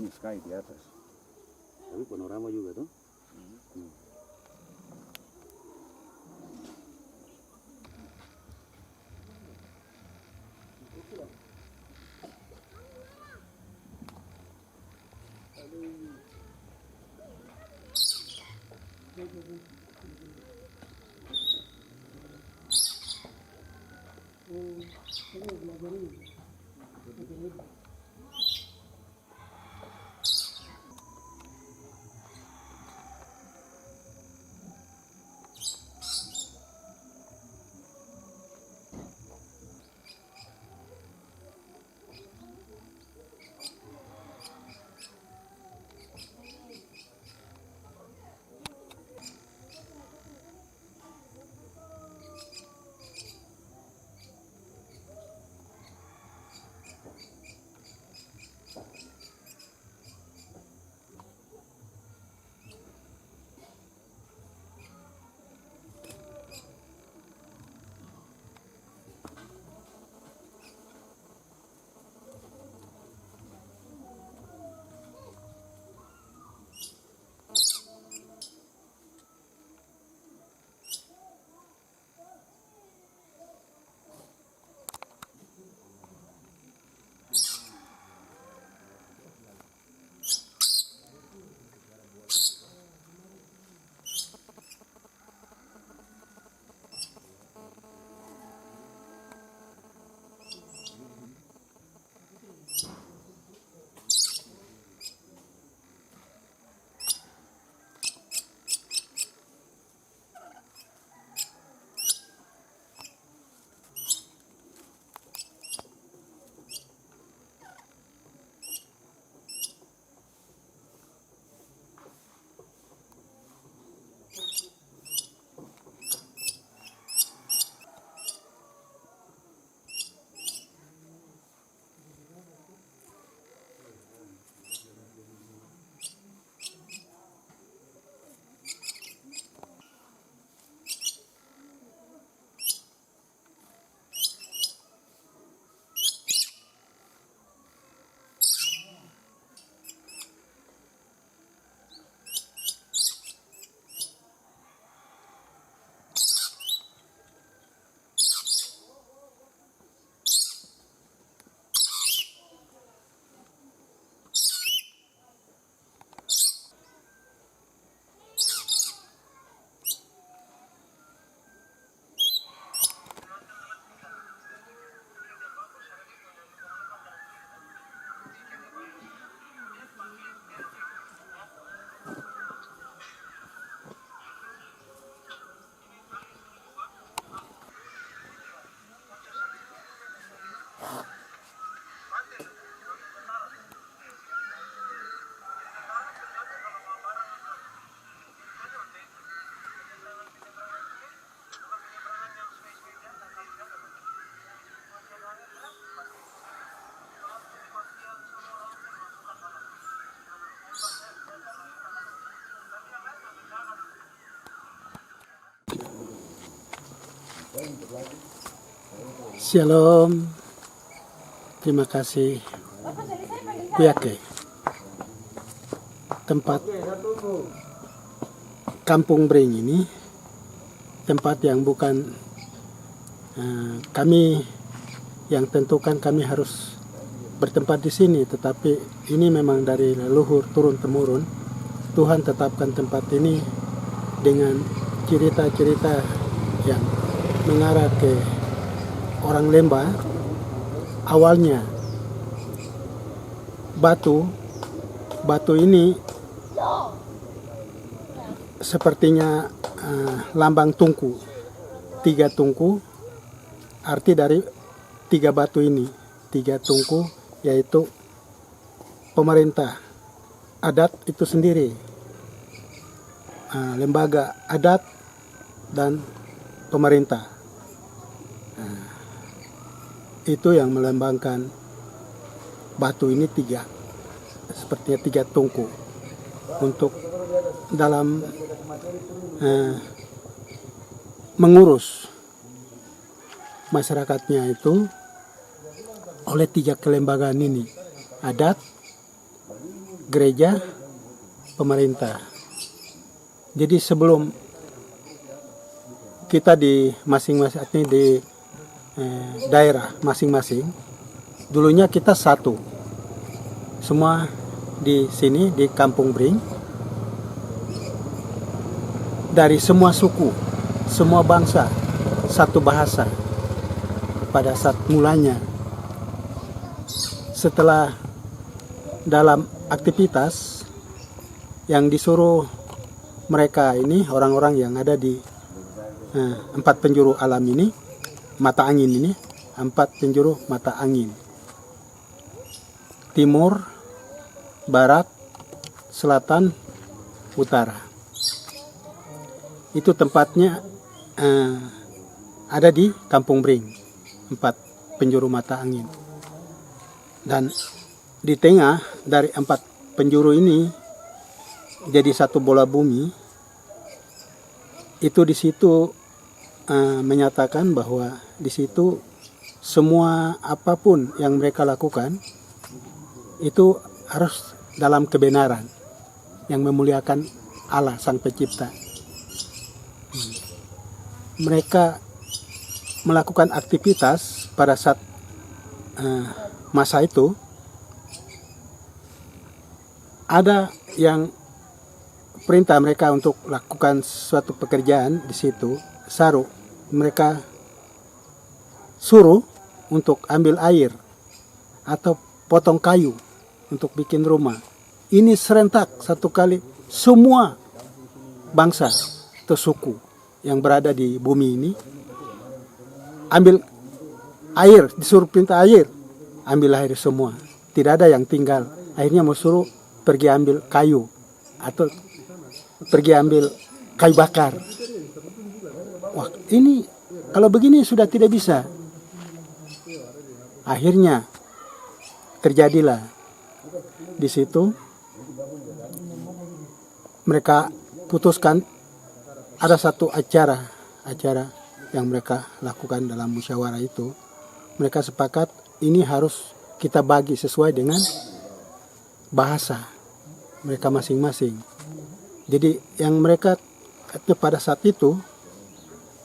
ini sky di atas. Tapi panorama juga tuh. Shalom, terima kasih Kuyake. Tempat Kampung Bring ini tempat yang bukan kami yang tentukan kami harus bertempat di sini, tetapi ini memang dari leluhur turun temurun. Tuhan tetapkan tempat ini dengan cerita-cerita yang mengarah ke orang Lemba. Awalnya batu ini sepertinya lambang tungku, 3 tungku, arti dari 3 batu ini, 3 tungku, yaitu pemerintah adat itu sendiri, lembaga adat dan pemerintah. Itu yang melambangkan batu ini 3, sepertinya 3 tungku untuk dalam mengurus masyarakatnya itu oleh 3 kelembagaan ini, adat, gereja pemerintah. Jadi sebelum kita di masing-masing di daerah masing-masing, dulunya kita satu, semua di sini di Kampung Bring, dari semua suku, semua bangsa, satu bahasa pada saat mulanya. Setelah dalam aktivitas yang disuruh mereka ini, orang-orang yang ada di 4 penjuru alam ini, mata angin ini, 4 penjuru mata angin, timur, barat, selatan, utara. Itu tempatnya ada di Kampung Bring, 4 penjuru mata angin. Dan di tengah dari 4 penjuru ini jadi satu bola bumi. Itu di situ menyatakan bahwa di situ semua apapun yang mereka lakukan itu harus dalam kebenaran yang memuliakan Allah Sang Pencipta. Mereka melakukan aktivitas pada saat masa itu, ada yang perintah mereka untuk lakukan suatu pekerjaan di situ, saru, mereka suruh untuk ambil air atau potong kayu untuk bikin rumah. Ini serentak satu kali semua bangsa atau suku yang berada di bumi ini ambil air, disuruh perintah air, ambil air semua, tidak ada yang tinggal. Akhirnya mau suruh pergi ambil kayu atau pergi ambil kayu bakar. Wah, ini kalau begini sudah tidak bisa. Akhirnya terjadilah di situ mereka putuskan ada satu acara yang mereka lakukan dalam musyawarah itu. Mereka sepakat ini harus kita bagi sesuai dengan bahasa mereka masing-masing. Jadi yang mereka pada saat itu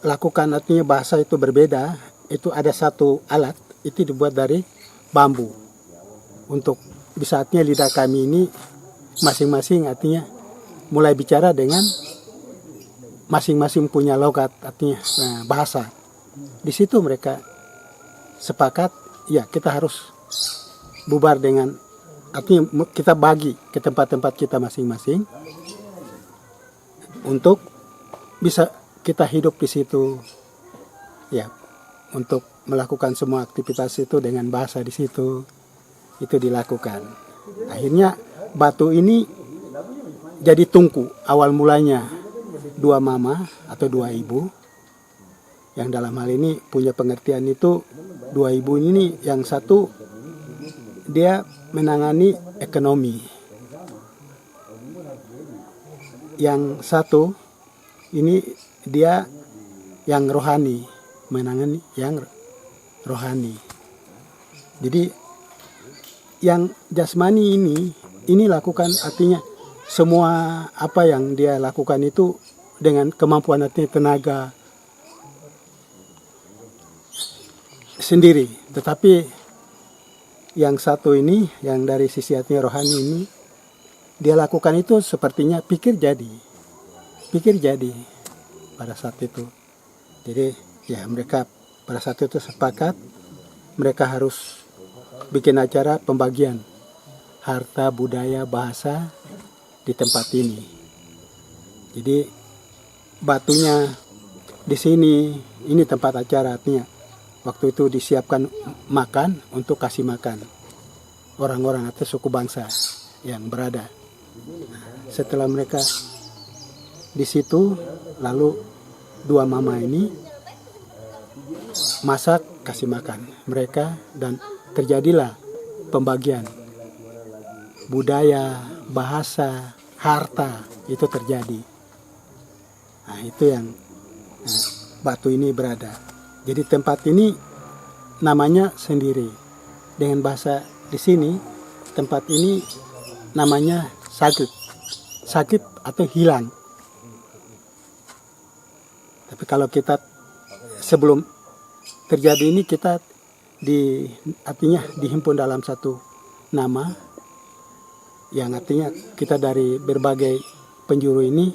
lakukan, artinya bahasa itu berbeda. Itu ada satu alat, itu dibuat dari bambu. Untuk di saatnya lidah kami ini masing-masing artinya mulai bicara dengan masing-masing punya logat, artinya bahasa. Di situ mereka sepakat, ya kita harus bubar dengan, artinya kita bagi ke tempat-tempat kita masing-masing untuk bisa kita hidup di situ, ya, untuk melakukan semua aktivitas itu dengan bahasa di situ, itu dilakukan. Akhirnya batu ini jadi tungku. Awal mulanya 2 mama atau 2 ibu, yang dalam hal ini punya pengertian itu 2 ibu ini, yang satu dia menangani ekonomi, yang satu ini dia yang rohani, menangani yang rohani. Jadi yang jasmani ini lakukan, artinya semua apa yang dia lakukan itu dengan kemampuan, artinya tenaga sendiri. Tetapi yang satu ini, yang dari sisi artinya rohani ini, dia lakukan itu sepertinya pikir jadi pada saat itu. Jadi ya mereka pada saat itu sepakat mereka harus bikin acara pembagian harta, budaya, bahasa di tempat ini. Jadi batunya di sini, ini tempat acara, artinya waktu itu disiapkan makan untuk kasih makan orang-orang atau suku bangsa yang berada. Setelah mereka di situ, lalu 2 mama ini masak, kasih makan mereka, dan terjadilah pembagian budaya, bahasa, harta, itu terjadi. Nah, itu yang batu ini berada. Jadi tempat ini namanya sendiri dengan bahasa di sini. Tempat ini namanya sakit. Sakit atau hilang. Tapi kalau kita sebelum terjadi ini kita artinya dihimpun dalam satu nama yang artinya kita dari berbagai penjuru ini,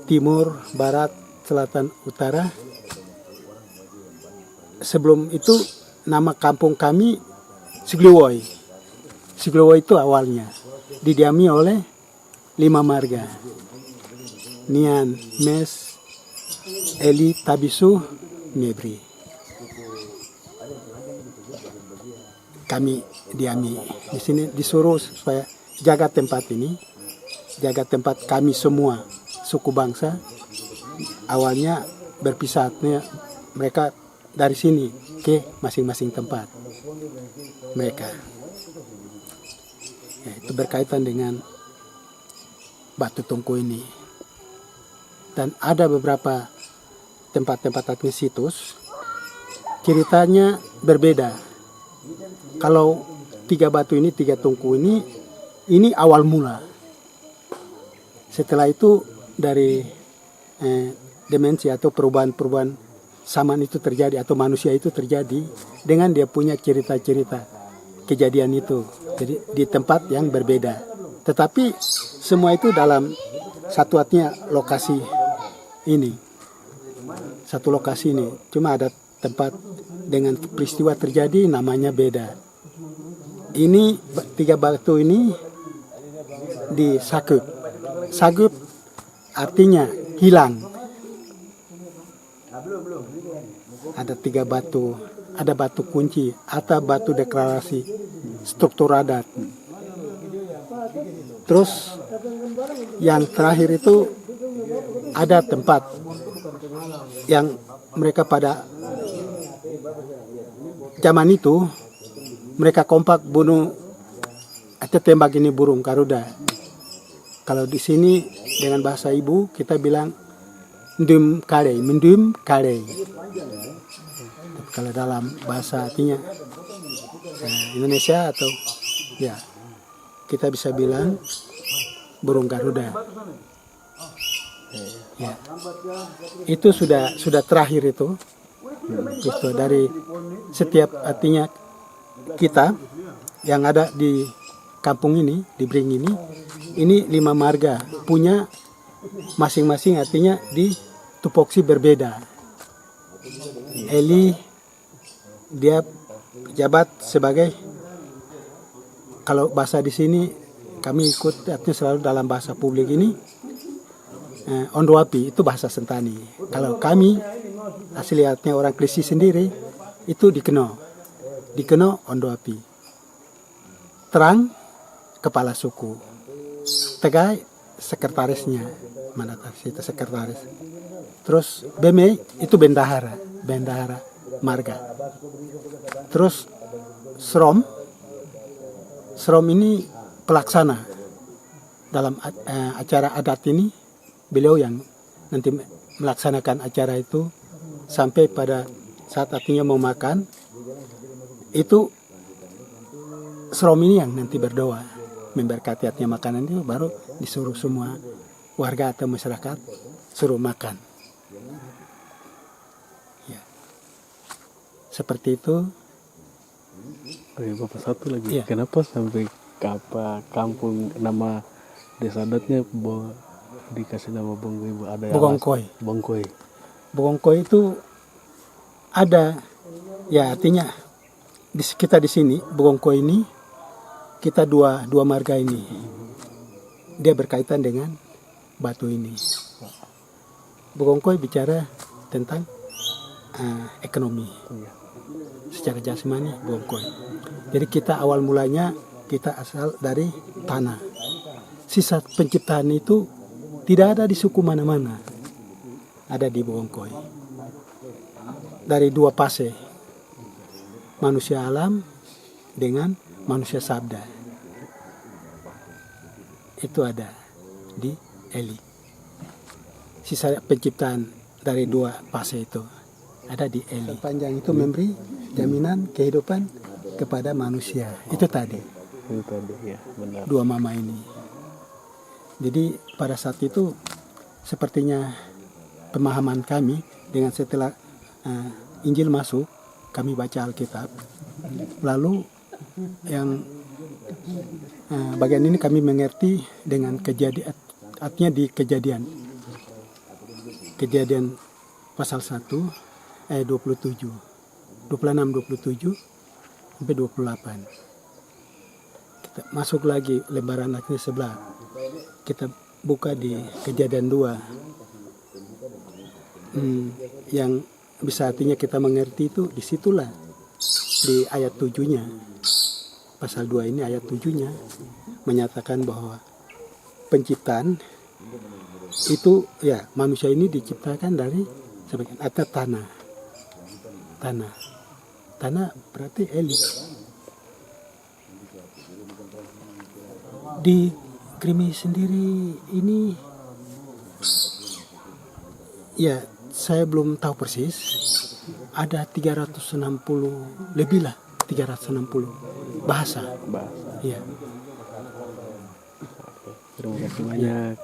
timur, barat, selatan, utara. Sebelum itu nama kampung kami Sigliwoi. Sigliwoi itu awalnya didiami oleh 5 marga. Nian, Mes, Eli, Tabisu, Mebri. Kami diami di sini, disuruh supaya jaga tempat ini, jaga tempat kami semua suku bangsa. Awalnya berpisah, mereka dari sini ke masing-masing tempat mereka. Ya, itu berkaitan dengan batu tungku ini. Dan ada beberapa tempat-tempat situs ceritanya berbeda. Kalau 3 batu ini, 3 tungku ini awal mula. Setelah itu dari dimensi atau perubahan-perubahan zaman itu terjadi atau manusia itu terjadi dengan dia punya cerita-cerita kejadian itu. Jadi di tempat yang berbeda. Tetapi semua itu dalam satunya lokasi ini. Satu lokasi ini. Cuma ada tempat dengan peristiwa terjadi namanya beda. Ini 3 batu ini di Sagup. Sagup artinya hilang. Ada 3 batu, ada batu kunci atau batu deklarasi struktur adat. Terus yang terakhir itu ada tempat yang mereka pada zaman itu mereka kompak bunuh atau tembak ini burung garuda. Kalau di sini dengan bahasa ibu kita bilang mendum kare. Kalau dalam bahasa artinya Indonesia atau ya kita bisa bilang burung garuda. Ya. Itu sudah terakhir itu. Itu dari setiap artinya kita yang ada di kampung ini, di Bring ini 5 marga punya masing-masing artinya di tupoksi berbeda. Eli dia jabat sebagai, kalau bahasa di sini kami ikut artinya selalu dalam bahasa publik ini Ondoapi itu bahasa Sentani. Kalau kami asli artinya orang Klisi sendiri itu Dikeno Ondoapi. Terang kepala suku. Tegai sekretarisnya. Mana itu sekretaris. Terus Beme itu bendahara marga. Terus Srom ini pelaksana dalam acara adat ini. Beliau yang nanti melaksanakan acara itu sampai pada saat artinya mau makan. Itu Srom ini yang nanti berdoa memberkati artinya makanan itu, baru disuruh semua warga atau masyarakat suruh makan. Ya. Seperti itu. Oke, Bapak, satu lagi. Ya. Kenapa sampai kampung nama desa adatnya dikasih nama Bongkoi? Ada Bogongkoi. Bogongkoi itu ada ya artinya kita di sini Bogongkoi ini kita dua marga ini dia berkaitan dengan batu ini. Bogongkoi bicara tentang ekonomi secara jasmani Bogongkoi. Jadi kita awal mulanya kita asal dari tanah. Sisa penciptaan itu tidak ada di suku mana-mana, ada di Bogongkoi. Dari 2 fase, manusia alam dengan manusia sabda. Itu ada di Eli. Sisa penciptaan dari 2 fase itu ada di Eli. Sepanjang itu memberi jaminan kehidupan kepada manusia. Itu tadi. Itu tadi ya, benar. dua mama ini. Jadi pada saat itu sepertinya pemahaman kami dengan setelah Injil masuk, kami baca Alkitab. Lalu yang bagian ini kami mengerti dengan kejadian, artinya di kejadian pasal 1 ayat 26 27 sampai 28. Kita masuk lagi lembaran akhir sebelah. Kita buka di kejadian 2. Yang bisa artinya kita mengerti itu disitulah di ayat 7-nya. Pasal 2 ini ayat 7-nya menyatakan bahwa penciptaan itu ya manusia ini diciptakan dari sebagian atas tanah berarti elit. Di Krimi sendiri ini ya saya belum tahu persis, ada 360 lebih lah, 360 bahasa. Bahasa. Iya. Terima kasih banyak.